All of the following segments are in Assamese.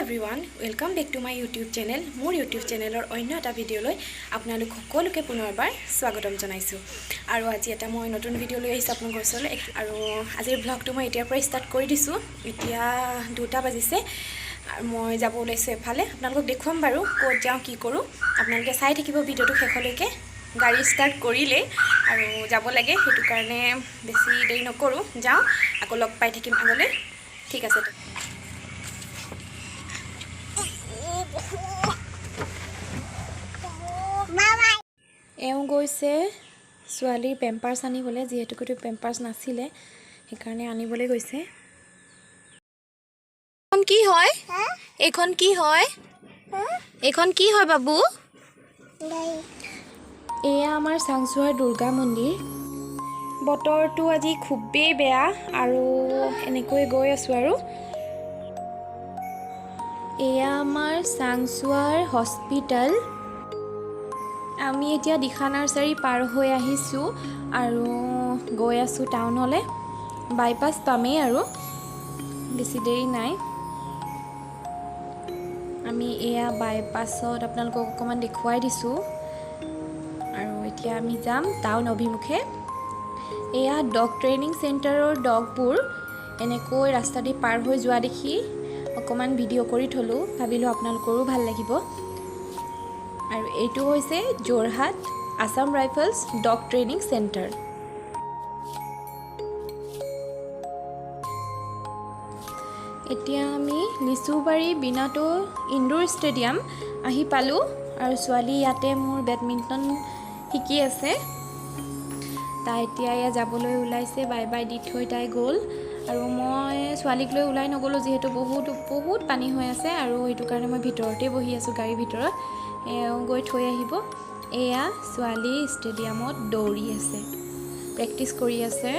everyone, welcome back to my YouTube channel. More YouTube channel অন্য এটা ভিডিও লৈ আপোনালোক সকলোকে পুনৰবাৰ স্বাগতম জনাইছো। আৰু আজি এটা মই নতুন ভিডিও লৈ আহিছো আপোনালোকৰ ওচৰলৈ আৰু আজিৰ ব্লগটো মই এতিয়াৰ পৰা ষ্টাৰ্ট কৰি দিছো। এতিয়া 2টা বাজিছে আৰু মই যাব ওলাইছো এফালে। আপোনালোকক দেখুৱাম বাৰু ক'ত যাওঁ কি কৰো। আপোনালোকে চাই থাকিব ভিডিওটো শেষলৈকে। গাড়ী ষ্টাৰ্ট কৰিলে আৰু যাব লাগে হেতু কাৰণে বেছি দেৰি নকৰো। যাওঁ আকৌ লগ পাই থাকিম আগলৈ। ঠিক আছে। এওঁ গৈছে ছোৱালীৰ পেম্পাৰ্স আনিবলৈ, যিহেতু কোনো পেম্পাৰ্স নাছিলে সেইকাৰণে আনিবলৈ গৈছে। এখন কি হয়? এখন কি হয়? এখন কি হয় বাবু? এয়া আমাৰ চাংচুৱাৰ দুৰ্গা মন্দিৰ। বতৰটো আজি খুবেই বেয়া আৰু এনেকৈ গৈ আছো আৰু এয়া আমাৰ চাংচুৱাৰ হস্পিটেল। আমি এতিয়া দিখা নাৰ্চাৰী পাৰ হৈ আহিছো আৰু গৈ আছো টাউনলৈ। বাইপাছ পামেই আৰু বেছি দেৰি নাই। আমি এয়া বাইপাছত আপোনালোকক অকমান দেখুৱাই দিছো আৰু এতিয়া আমি যাম টাউন অভিমুখে। এয়া ডগ ট্ৰেইনিং চেণ্টাৰৰ ডগবোৰ এনেকৈ ৰাস্তা দি পাৰ হৈ যোৱা দেখি অকমান ভিডিও কৰি থলো, ভাবিলো আপোনালোকৰো ভাল লাগিব। আৰু এইটো হৈছে Jorhat Assam rifles dog training centre. এতিয়া আমি লিচুবাৰী বিনাটো ইনডোৰ ষ্টেডিয়াম আহি পালো আৰু ছোৱালী ইয়াতে মোৰ বেডমিণ্টন শিকি আছে। তাই এতিয়া ইয়া যাবলৈ ওলাইছে, বাই বাই দি থৈ তাই গ'ল আৰু মই ছোৱালীক লৈ ওলাই নগলো যিহেতু বহুত পানী হৈ আছে আৰু সেইটো কাৰণে মই ভিতৰতে বহি আছো গাড়ীৰ ভিতৰত। গৈ থৈ আহিব। এয়া ছোৱালী ষ্টেডিয়ামত দৌৰি আছে, প্ৰেক্টিছ কৰি আছে।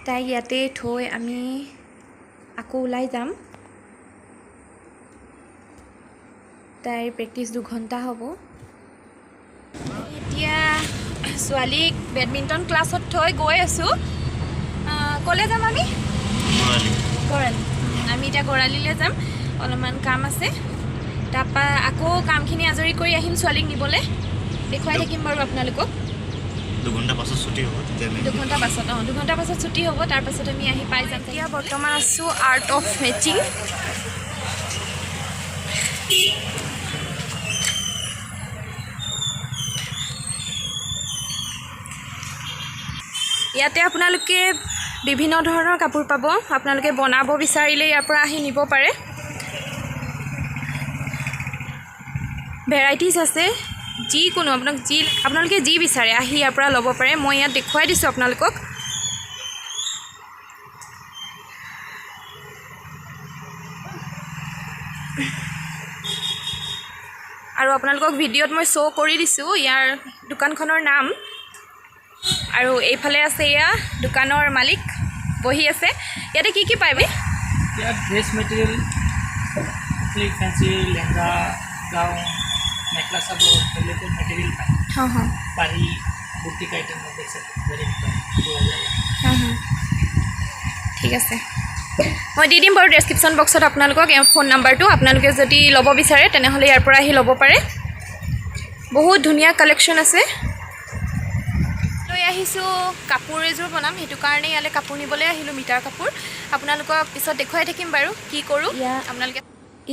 তাই ইয়াতে থৈ আমি আকৌ ওলাই যাম। তাইৰ প্ৰেক্টিছ 2 ঘণ্টা হ'ব। এতিয়া ছোৱালীক বেডমিণ্টন ক্লাছত থৈ গৈ আছো। ক'লে যাম আমি? গৰালি। আমি এতিয়া গৰালিলৈ যাম, অলপমান কাম আছে। তাৰপৰা আকৌ কামখিনি আজৰি কৰি আহিম ছোৱালীক নিবলৈ। দেখুৱাই থাকিম বাৰু আপোনালোকক। 2 ঘণ্টা পাছত ছুটি হ'ব। 2 ঘণ্টা পাছত 2 ঘণ্টা পাছত ছুটি হ'ব। তাৰপাছত আমি আহি পাই যাম। এতিয়া বৰ্তমান আছোঁ আৰ্ট অফ মেচিং। ইয়াতে আপোনালোকে বিভিন্ন ধৰণৰ কাপোৰ পাব। আপোনালোকে বনাব বিচাৰিলে ইয়াৰ পৰা আহি নিব পাৰে। ভেৰাইটিজ আছে, যিকোনো আপোনালোকে যি বিচাৰে আহি ইয়াৰ পৰা ল'ব পাৰে। মই ইয়াত দেখুৱাই দিছোঁ আপোনালোকক। আৰু আপোনালোকক ভিডিঅ'ত মই শ্ব' কৰি দিছোঁ ইয়াৰ দোকানখনৰ নাম। আৰু এইফালে আছে এয়া দোকানৰ মালিক বহি আছে। ইয়াতে কি পায় বে? ইয়াত dress material, fancy lehenga, gown, necklace সব ৰিলেটেড মেটেৰিয়েল পায়। পাৰি বুটিক আইটেম আছে, ঠিক আছে, মই দি দিম বাৰু ডেছক্ৰিপশ্যন বক্সত আপোনালোকক এওঁ ফোন নাম্বাৰটো। আপোনালোকে যদি ল'ব বিচাৰে তেনেহ'লে ইয়াৰ পৰা আহি ল'ব পাৰে। বহুত ধুনীয়া কালেকশ্যন আছে। লৈ আহিছোঁ কাপোৰ এযোৰ বনাম, সেইটো কাৰণে ইয়ালৈ কাপোৰ নিবলৈ আহিলোঁ, মিটাৰ কাপোৰ। আপোনালোকক পিছত দেখুৱাই থাকিম বাৰু কি কৰোঁ। আপোনালোকে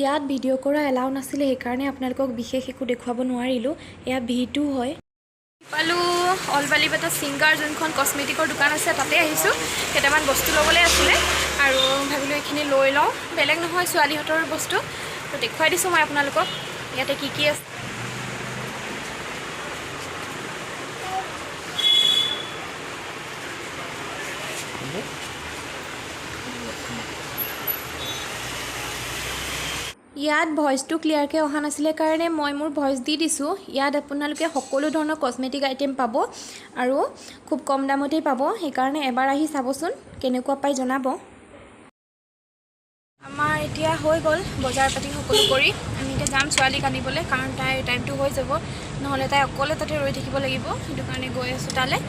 ইয়াত ভিডিঅ' কৰা এলাউ নাছিলে, সেইকাৰণে আপোনালোকক বিশেষ একো দেখুৱাব নোৱাৰিলোঁ। এয়া V2 হয়। পালোঁ অলবালিবাটা ছিংগাৰ যোনখন কছমেটিকৰ দোকান আছে তাতে আহিছোঁ। কেইটামান বস্তু ল'বলৈ আছিলে আৰু ভাবিলোঁ এইখিনি লৈ লওঁ, বেলেগ নহয় ছোৱালীহঁতৰ বস্তু। তো দেখুৱাই দিছোঁ মই আপোনালোকক ইয়াতে কি আছে। ইয়াত ভইচটো ক্লিয়াৰকৈ অহা নাছিলে কাৰণে মই মোৰ ভইচ দি দিছোঁ। ইয়াত আপোনালোকে সকলো ধৰণৰ কছমেটিক আইটেম পাব আৰু খুব কম দামতেই পাব। সেইকাৰণে এবাৰ আহি চাবচোন, কেনেকুৱা পাই জনাব। আমাৰ এতিয়া হৈ গ'ল বজাৰ পাতি সকলো কৰি। আমি এতিয়া যাম ছোৱালীক আনিবলৈ, কাৰণ তাইৰ টাইমটো হৈ যাব, নহ'লে তাই অকলে তাতে ৰৈ থাকিব লাগিব। সেইটো কাৰণে গৈ আছোঁ তালৈ।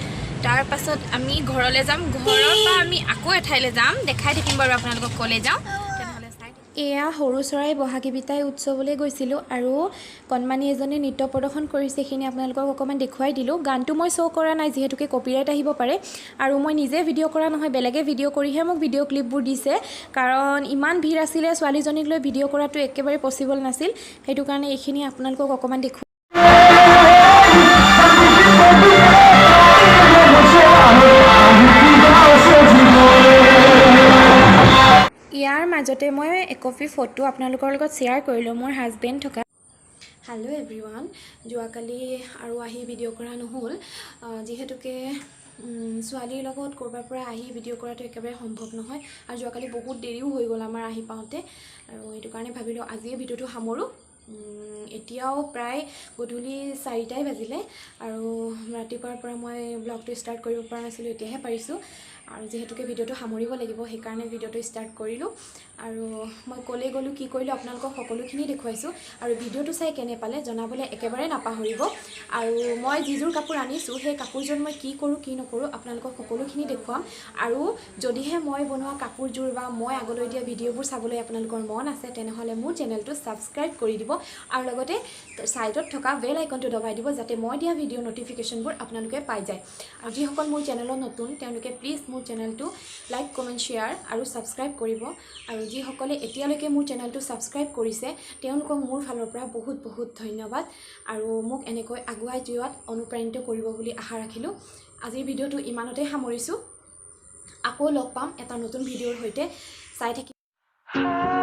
তাৰ পাছত আমি ঘৰলৈ যাম ঘৰৰ পৰা আমি আকৌ এঠাইলৈ যাম দেখাই থাকিম বাৰু আপোনালোকক ক'লে যাওঁ তেনেহ'লে চাই এয়া সৰু চৰাই বহাগী বিতাই উৎসৱলৈ গৈছিলোঁ আৰু কণমানি এজনী নৃত্য প্ৰদৰ্শন কৰিছে সেইখিনি আপোনালোকক অকণমান দেখুৱাই দিলোঁ গানটো মই শ্ব' কৰা নাই যিহেতুকে কপিৰাইট আহিব পাৰে আৰু মই নিজে ভিডিঅ' কৰা নহয় বেলেগে ভিডিঅ' কৰিহে মোক ভিডিঅ' ক্লিপবোৰ দিছে কাৰণ ইমান ভিৰ আছিলে ছোৱালীজনীক লৈ ভিডিঅ' কৰাটো একেবাৰে পচিবল নাছিল সেইটো কাৰণে এইখিনি আপোনালোকক অকণমান দেখুৱাই ইয়াৰ মাজতে মই একপি ফটো আপোনালোকৰ লগত শ্বেয়াৰ কৰিলোঁ মোৰ হাজবেণ্ড থকা হেল্ল' এভৰিৱান যোৱাকালি আৰু আহি ভিডিঅ' কৰা নহ'ল যিহেতুকে ছোৱালীৰ লগত ক'ৰবাৰ পৰা আহি ভিডিঅ' কৰাটো একেবাৰে সম্ভৱ নহয় আৰু যোৱাকালি বহুত দেৰিও হৈ গ'ল আমাৰ আহি পাওঁতে আৰু এইটো কাৰণে ভাবিলোঁ আজিয়ে ভিডিঅ'টো সামৰোঁ এতিয়াও প্ৰায় গধূলি 4টাই বাজিলে আৰু ৰাতিপুৱাৰ পৰা মই ব্লগটো ষ্টাৰ্ট কৰিব পৰা নাছিলোঁ এতিয়াহে পাৰিছোঁ আৰু যিহেতুকে ভিডিঅ'টো সামৰিব লাগিব সেইকাৰণে ভিডিঅ'টো ষ্টাৰ্ট কৰিলোঁ আৰু মই ক'লৈ গ'লোঁ কি কৰিলোঁ আপোনালোকক সকলোখিনি দেখুৱাইছোঁ আৰু ভিডিঅ'টো চাই কেনে পালে জনাবলৈ একেবাৰে নাপাহৰিব আৰু মই যিযোৰ কাপোৰ আনিছোঁ সেই কাপোৰযোৰ মই কি কৰোঁ কি নকৰোঁ আপোনালোকক সকলোখিনি দেখুৱাম আৰু যদিহে মই বনোৱা কাপোৰযোৰ বা মই আগলৈ দিয়া ভিডিঅ'বোৰ চাবলৈ আপোনালোকৰ মন আছে তেনেহ'লে মোৰ চেনেলটো ছাবস্ক্ৰাইব কৰি দিব আৰু লগতে ছাইডত থকা বেল আইকনটো দবাই দিব যাতে মই দিয়া ভিডিঅ' নটিফিকেশ্যনবোৰ আপোনালোকে পাই যায় আৰু যিসকল মোৰ চেনেলত নতুন তেওঁলোকে প্লিজ মোৰ চেনেলটো লাইক কমেণ্ট শ্বেয়াৰ আৰু ছাবস্ক্ৰাইব কৰিব আৰু যিসকলে এতিয়ালৈকে মোৰ চেনেলটো ছাবস্ক্ৰাইব কৰিছে তেওঁলোকক মোৰ ফালৰ পৰা বহুত বহুত ধন্যবাদ আৰু মোক এনেকৈ আগুৱাই যোৱাত অনুপ্ৰাণিত কৰিব বুলি আশা ৰাখিলোঁ আজিৰ ভিডিঅ'টো ইমানতে সামৰিছোঁ আকৌ লগ পাম এটা নতুন ভিডিঅ'ৰ সৈতে চাই থাকিম